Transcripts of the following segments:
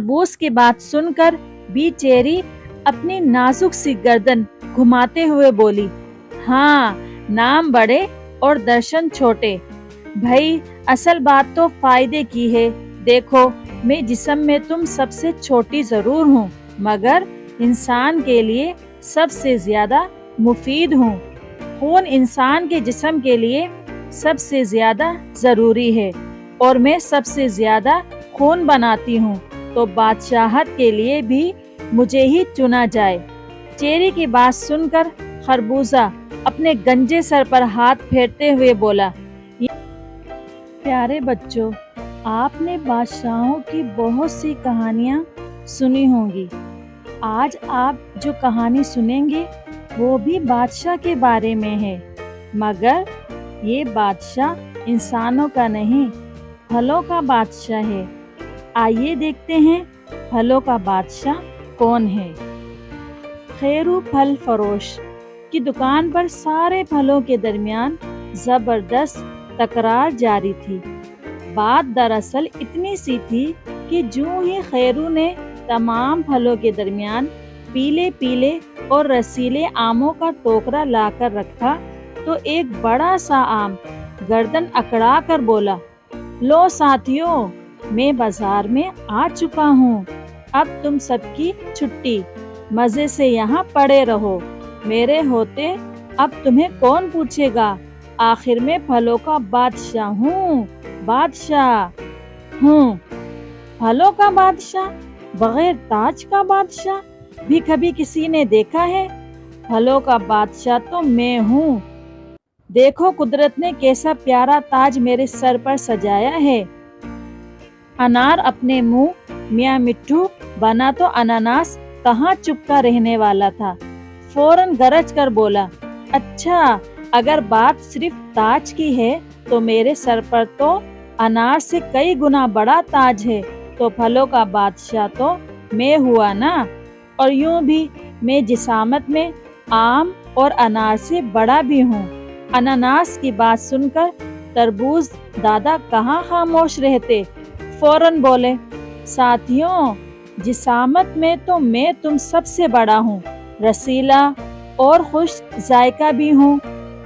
खरबूज की बात सुनकर बेचैरी अपनी नाजुक सी गर्दन घुमाते हुए बोली, हाँ, नाम बड़े और दर्शन छोटे। भाई, असल बात तो फायदे की है। देखो, मैं जिस्म में तुम सबसे छोटी जरूर हूँ, मगर इंसान के लिए सबसे ज्यादा मुफीद हूँ। खून इंसान के जिस्म के लिए सबसे ज्यादा जरूरी है और मैं सबसे ज्यादा खून बनाती हूँ, तो बादशाहत के लिए भी मुझे ही चुना जाए। चेरी की बात सुनकर खरबूजा अपने गंजे सर पर हाथ फेरते हुए बोला, प्यारे बच्चों, आपने बादशाहों की बहुत सी कहानियाँ सुनी होंगी। आज आप जो कहानी सुनेंगे वो भी बादशाह के बारे में है, मगर ये बादशाह इंसानों का नहीं, फलों का बादशाह है। आइए देखते हैं फलों का बादशाह कौन है। खैरू फल फरोश की दुकान पर सारे फलों के दरमियान जबरदस्त तकरार जारी थी। बात दरअसल इतनी सी थी कि जो ही खैरू ने तमाम फलों के दरमियान पीले पीले और रसीले आमों का टोकरा लाकर रखा, तो एक बड़ा सा आम गर्दन अकड़ा कर बोला, लो साथियों, मैं बाजार में आ चुका हूँ। अब तुम सबकी छुट्टी, मजे से यहाँ पड़े रहो। मेरे होते अब तुम्हें कौन पूछेगा। आखिर में फलों का बादशाह हूँ, बादशाह हूँ। फलों का बादशाह, बगैर ताज का बादशाह भी कभी किसी ने देखा है? फलों का बादशाह तो मैं हूँ। देखो कुदरत ने कैसा प्यारा ताज मेरे सर पर सजाया है। अनार अपने मुंह मियाँ मिट्ठू बना तो अनानास कहाँ चुपका रहने वाला था। फौरन गरज कर बोला, अच्छा, अगर बात सिर्फ ताज की है तो मेरे सर पर तो अनार से कई गुना बड़ा ताज है, तो फलों का बादशाह तो मैं हुआ ना। और यूं भी मैं जिसामत में आम और अनार से बड़ा भी हूँ। अनानास की बात सुनकर तरबूज दादा कहाँ खामोश रहते, फौरन बोले, साथियों, जिसामत में तो मैं तुम सबसे बड़ा हूँ, रसीला और खुश जायका भी हूँ,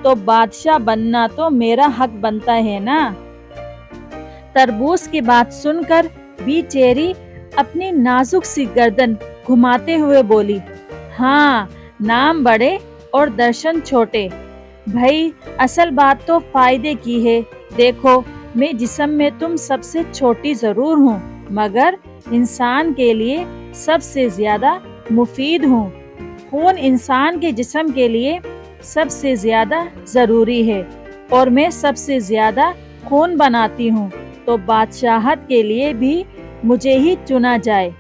तो बादशाह बनना तो मेरा हक बनता है ना। तरबूज की बात सुनकर बेचैरी अपनी नाजुक सी गर्दन घुमाते हुए बोली, हाँ, नाम बड़े और दर्शन छोटे। भाई, असल बात तो फायदे की है। देखो, मैं जिस्म में तुम सबसे छोटी जरूर हूँ, मगर इंसान के लिए सबसे ज्यादा मुफीद हूँ। खून इंसान के जिस्म के लिए सबसे ज्यादा जरूरी है और मैं सबसे ज्यादा खून बनाती हूँ, तो बादशाहत के लिए भी मुझे ही चुना जाए।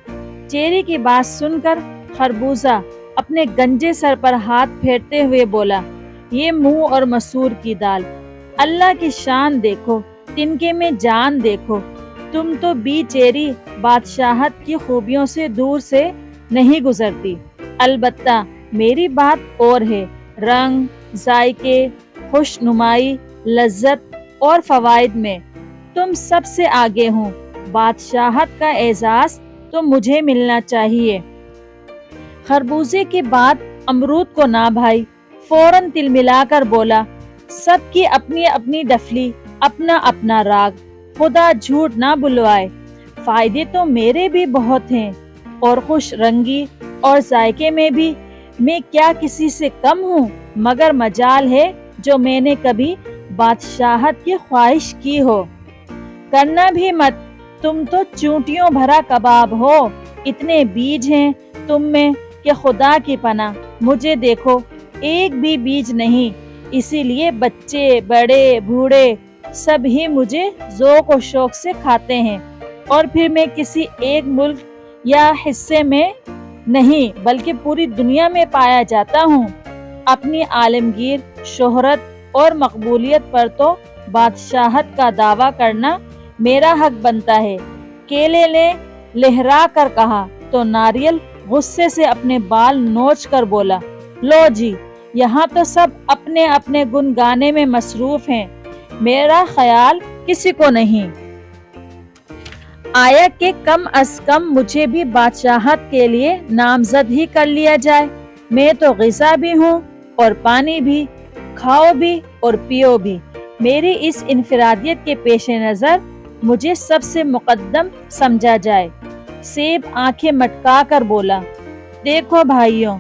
चेरी की बात सुनकर खरबूजा अपने गंजे सर पर हाथ फेरते हुए बोला, ये मुंह और मसूर की दाल, अल्लाह की शान देखो, तिनके में जान देखो। तुम तो बेचैरी बादशाहत की खूबियों से दूर से नहीं गुजरती। अलबत्ता मेरी बात और है, रंग, जायके, खुशनुमाई, लज्जत और फवाइद में तुम सबसे आगे हूँ। बादशाहत का एजाज तो मुझे मिलना चाहिए। खरबूजे की बात अमरूद को ना भाई, फौरन तिलमिलाकर बोला, सबकी अपनी अपनी डफली, अपना अपना राग, खुदा झूठ ना बुलवाए। फायदे तो मेरे भी बहुत हैं और खुश रंगी और जायके में भी मैं क्या किसी से कम हूँ, मगर मजाल है जो मैंने कभी बादशाहत की ख्वाहिश की हो। करना भी मत, तुम तो चूंटियों भरा कबाब हो। इतने बीज हैं तुम में कि खुदा की पनाह, मुझे देखो, एक भी बीज नहीं। इसीलिए बच्चे, बड़े, बूढ़े सब ही मुझे ज़ौक़ और शौक से खाते हैं। और फिर मैं किसी एक मुल्क या हिस्से में नहीं, बल्कि पूरी दुनिया में पाया जाता हूँ। अपनी आलमगीर शोहरत और मकबूलियत पर तो बादशाहत का दावा करना मेरा हक बनता है। केले ने लहरा कर कहा तो नारियल गुस्से से अपने बाल नोच कर बोला, लो जी, यहाँ तो सब अपने अपने गुन गाने में मसरूफ हैं, मेरा ख्याल किसी को नहीं। آیا کہ کم از کم مجھے بھی بادشاہت کے لیے نامزد ہی کر لیا جائے۔ میں تو غذا بھی ہوں اور پانی بھی، کھاؤ بھی اور پیو بھی۔ میری اس انفرادیت کے پیش نظر مجھے سب سے مقدم سمجھا جائے۔ سیب آنکھیں مٹکا کر بولا، دیکھو بھائیوں،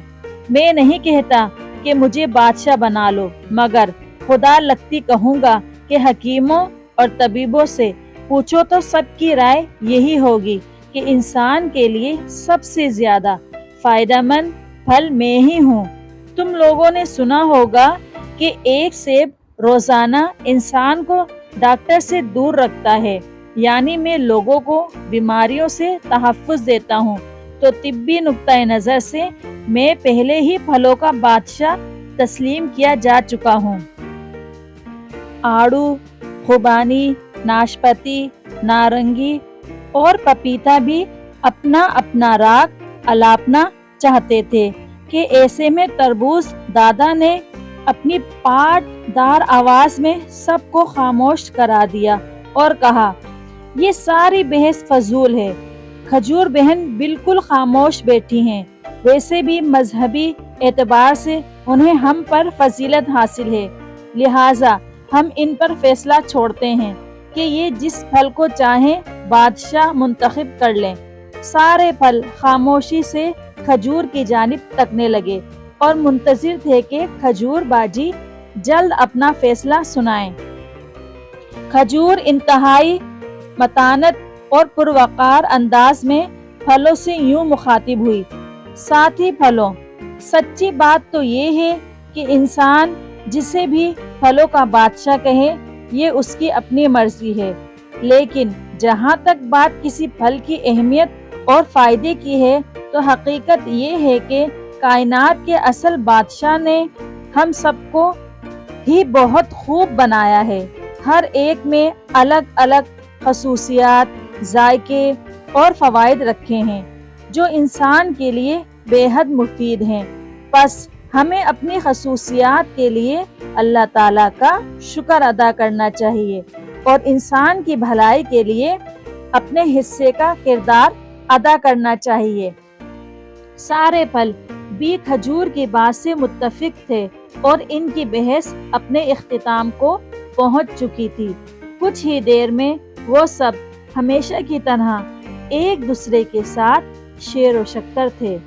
میں نہیں کہتا کہ مجھے بادشاہ بنا لو، مگر خدا لگتی کہوں گا کہ حکیموں اور طبیبوں سے پوچھو تو سب کی رائے یہی ہوگی کہ انسان کے لیے سب سے زیادہ فائدہ مند پھل میں ہی ہوں۔ تم لوگوں نے سنا ہوگا کہ ایک سیب روزانہ انسان کو ڈاکٹر سے دور رکھتا ہے، یعنی میں لوگوں کو بیماریوں سے تحفظ دیتا ہوں، تو طبی نقطۂ نظر سے میں پہلے ہی پھلوں کا بادشاہ تسلیم کیا جا چکا ہوں۔ آڑو، خوبانی، ناشپاتی، نارنگی اور پپیتا بھی اپنا اپنا راگ الاپنا چاہتے تھے کہ ایسے میں تربوز دادا نے اپنی پاٹ دار آواز میں سب کو خاموش کرا دیا اور کہا، یہ ساری بحث فضول ہے۔ کھجور بہن بالکل خاموش بیٹھی ہیں، ویسے بھی مذہبی اعتبار سے انہیں ہم پر فضیلت حاصل ہے، لہٰذا ہم ان پر فیصلہ چھوڑتے ہیں کہ یہ جس پھل کو چاہیں بادشاہ منتخب کر لیں۔ سارے پھل خاموشی سے کھجور کی جانب تکنے لگے اور منتظر تھے کہ کھجور باجی جلد اپنا فیصلہ سنائیں۔ کھجور انتہائی متانت اور پروقار انداز میں پھلوں سے یوں مخاطب ہوئی، ساتھی پھلوں، سچی بات تو یہ ہے کہ انسان جسے بھی پھلوں کا بادشاہ کہے یہ اس کی اپنی مرضی ہے، لیکن جہاں تک بات کسی پھل کی اہمیت اور فائدے کی ہے تو حقیقت یہ ہے کہ کائنات کے اصل بادشاہ نے ہم سب کو ہی بہت خوب بنایا ہے، ہر ایک میں الگ الگ خصوصیات، ذائقے اور فوائد رکھے ہیں جو انسان کے لیے بے حد مفید ہیں۔ پس ہمیں اپنی خصوصیات کے لیے اللہ تعالیٰ کا شکر ادا کرنا چاہیے اور انسان کی بھلائی کے لیے اپنے حصے کا کردار ادا کرنا چاہیے۔ سارے پھل بھی کھجور کی بات سے متفق تھے اور ان کی بحث اپنے اختتام کو پہنچ چکی تھی۔ کچھ ہی دیر میں وہ سب ہمیشہ کی طرح ایک دوسرے کے ساتھ شیر و شکر تھے۔